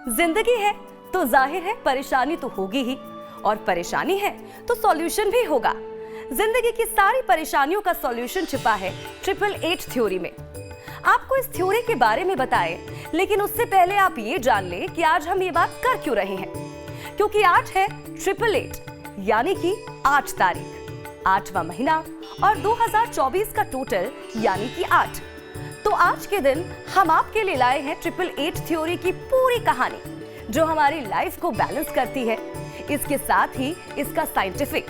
जिंदगी है तो जाहिर है परेशानी तो होगी ही, और परेशानी है तो सॉल्यूशन भी होगा। जिंदगी की सारी परेशानियों का सॉल्यूशन छिपा है 888 थ्योरी में। आपको इस थ्योरी के बारे में बताएं, लेकिन उससे पहले आप ये जान लें कि आज हम ये बात कर क्यों रहे हैं। क्योंकि आज है 888 यानी कि 8 तारीख, 8वां महीना और 2024 का टोटल यानी कि 8। तो आज के दिन हम आपके लिए लाए हैं 888 थ्योरी की पूरी कहानी, जो हमारी लाइफ को बैलेंस करती है। इसके साथ ही इसका साइंटिफिक,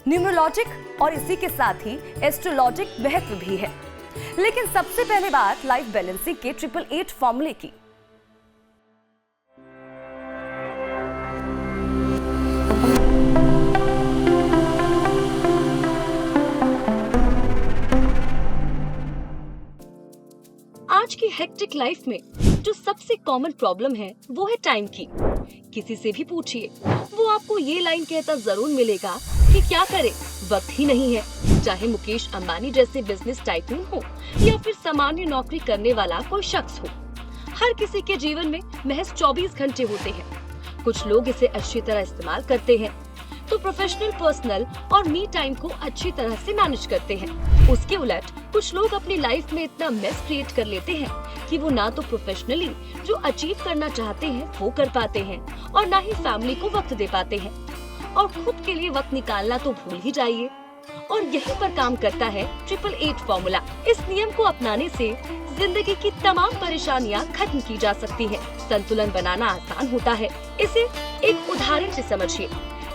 न्यूमरोलॉजिक और इसी के साथ ही एस्ट्रोलॉजिक महत्व भी है। लेकिन सबसे पहले बात लाइफ बैलेंसिंग के 888 फॉर्मूले की। आज की हेक्टिक लाइफ में जो सबसे कॉमन प्रॉब्लम है वो है टाइम की। किसी से भी पूछिए, वो आपको ये लाइन कहता जरूर मिलेगा कि क्या करे, वक्त ही नहीं है। चाहे मुकेश अंबानी जैसे बिजनेस टाइकून हो या फिर सामान्य नौकरी करने वाला कोई शख्स हो, हर किसी के जीवन में महज 24 घंटे होते हैं। कुछ लोग इसे अच्छी तरह इस्तेमाल करते हैं तो प्रोफेशनल, पर्सनल और मी टाइम को अच्छी तरह से मैनेज करते हैं। उसके उलट कुछ लोग अपनी लाइफ में इतना मेस क्रिएट कर लेते हैं कि वो ना तो प्रोफेशनली जो अचीव करना चाहते हैं वो कर पाते हैं और ना ही फैमिली को वक्त दे पाते हैं, और खुद के लिए वक्त निकालना तो भूल ही जाइए। और यहीं पर काम करता है 888 फॉर्मूला। इस नियम को अपनाने से जिंदगी की तमाम परेशानियां खत्म की जा सकती है। संतुलन बनाना आसान होता है। इसे एक उदाहरण से समझिए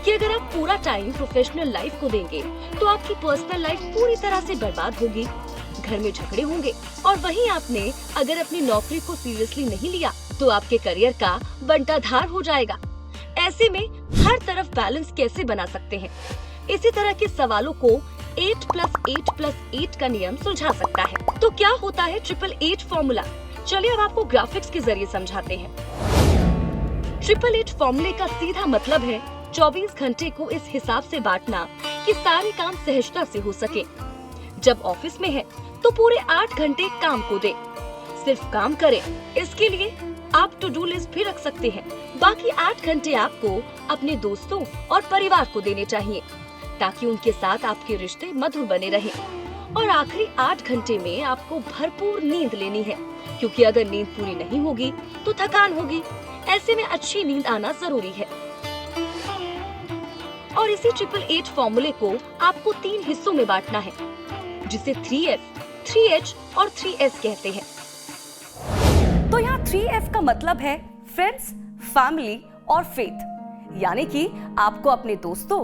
कि अगर आप पूरा टाइम प्रोफेशनल लाइफ को देंगे तो आपकी पर्सनल लाइफ पूरी तरह से बर्बाद होगी। घर में झगड़े होंगे, और वहीं आपने अगर अपनी नौकरी को सीरियसली नहीं लिया तो आपके करियर का बंटाधार हो जाएगा। ऐसे में हर तरफ बैलेंस कैसे बना सकते हैं, इसी तरह के सवालों को 8+8+8 का नियम सुलझा सकता है। तो क्या होता है 888 फॉर्मूला? चलिए अब आपको ग्राफिक्स के जरिए समझाते हैं। 888 फॉर्मूले का सीधा मतलब है 24 घंटे को इस हिसाब से बांटना कि सारे काम सहजता से हो सके। जब ऑफिस में है तो पूरे 8 घंटे काम को दे, सिर्फ काम करें। इसके लिए आप टू डू लिस्ट भी रख सकते हैं। बाकी 8 घंटे आपको अपने दोस्तों और परिवार को देने चाहिए ताकि उनके साथ आपके रिश्ते मधुर बने रहें। और आखिरी 8 घंटे में आपको भरपूर नींद लेनी है, क्योंकि अगर नींद पूरी नहीं होगी तो थकान होगी। ऐसे में अच्छी नींद आना जरूरी है। और इसी 888 फॉर्मूले को आपको 3 हिस्सों में बांटना है, जिसे 3F, 3H और 3S कहते हैं। तो यहाँ 3F का मतलब है फ्रेंड्स, फैमिली और फेथ, यानी कि आपको अपने दोस्तों,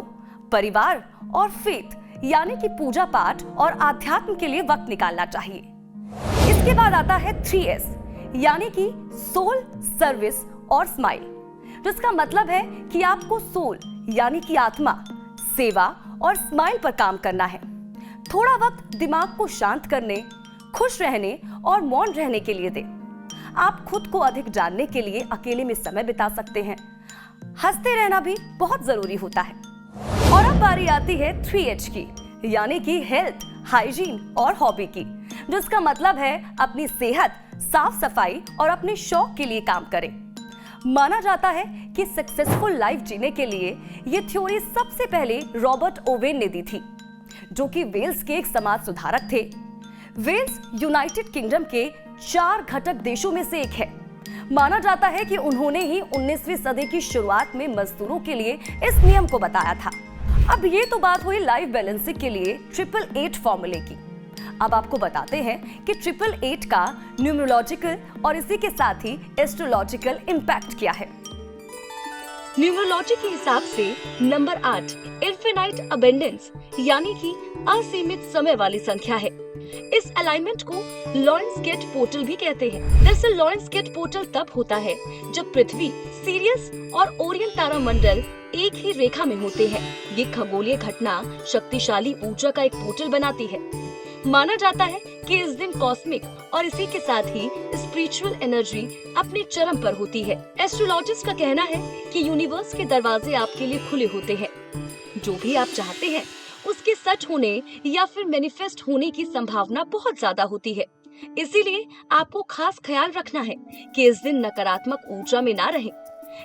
परिवार और फेथ यानी कि पूजा पाठ और आध्यात्म के लिए वक्त निकालना चाहिए। इसके बाद आता है 3S यानी कि सोल, सर्विस और स्माइल, जिसका मतलब है कि आपको सोल यानी कि आत्मा, सेवा और स्माइल पर काम करना है। थोड़ा वक्त दिमाग को शांत करने, खुश रहने और मौन रहने के लिए दें। आप खुद को अधिक जानने के लिए अकेले में समय बिता सकते हैं। हंसते रहना भी बहुत जरूरी होता है। और अब बारी आती है 3H की, यानी कि हेल्थ, हाइजीन और हॉबी की, जिसका मतलब है अपनी सेहत, साफ सफाई और अपने शौक के लिए काम करें। माना जाता है कि सक्सेसफुल लाइफ जीने के लिए ये थ्योरी सबसे पहले रॉबर्ट ओवेन ने दी थी, जो कि वेल्स के एक समाज सुधारक थे। वेल्स यूनाइटेड किंगडम के 4 घटक देशों में से एक है। माना जाता है कि उन्होंने ही 19वीं सदी की शुरुआत में मजदूरों के लिए इस नियम को बताया था। अब ये तो बात हुई लाइफ बैलेंसिंग के लिए 888 फॉर्मूले की। अब आपको बताते हैं कि 888 का न्यूमरोलॉजिकल और इसी के साथ ही एस्ट्रोलॉजिकल इम्पैक्ट क्या है। न्यूमरोलॉजी के हिसाब से नंबर 8 इन्फिनाइट अबेंडेंस यानी कि असीमित समय वाली संख्या है। इस अलाइनमेंट को लॉरेंस गेट पोर्टल भी कहते हैं। दरअसल लॉरेंस गेट पोर्टल तब होता है जब पृथ्वी, सीरियस और ओरियन तारामंडल एक ही रेखा में होते हैं। ये खगोलीय घटना शक्तिशाली ऊर्जा का एक पोर्टल बनाती है। माना जाता है कि इस दिन कॉस्मिक और इसी के साथ ही स्पिरिचुअल एनर्जी अपने चरम पर होती है। एस्ट्रोलॉजिस्ट का कहना है कि यूनिवर्स के दरवाजे आपके लिए खुले होते हैं। जो भी आप चाहते हैं उसके सच होने या फिर मैनिफेस्ट होने की संभावना बहुत ज्यादा होती है। इसीलिए आपको खास ख्याल रखना है कि इस दिन नकारात्मक ऊर्जा में ना रहें।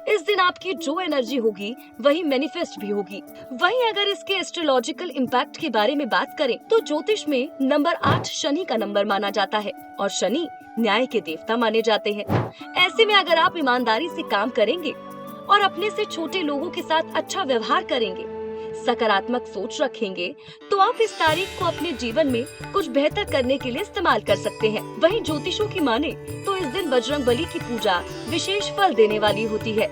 इस दिन आपकी जो एनर्जी होगी वही मैनिफेस्ट भी होगी। वहीं अगर इसके एस्ट्रोलॉजिकल इम्पैक्ट के बारे में बात करें तो ज्योतिष में नंबर 8 शनि का नंबर माना जाता है और शनि न्याय के देवता माने जाते हैं। ऐसे में अगर आप ईमानदारी से काम करेंगे और अपने से छोटे लोगों के साथ अच्छा व्यवहार करेंगे, सकारात्मक सोच रखेंगे, तो आप इस तारीख को अपने जीवन में कुछ बेहतर करने के लिए इस्तेमाल कर सकते हैं। वहीं ज्योतिषों की माने तो इस दिन बजरंगबली की पूजा विशेष फल देने वाली होती है।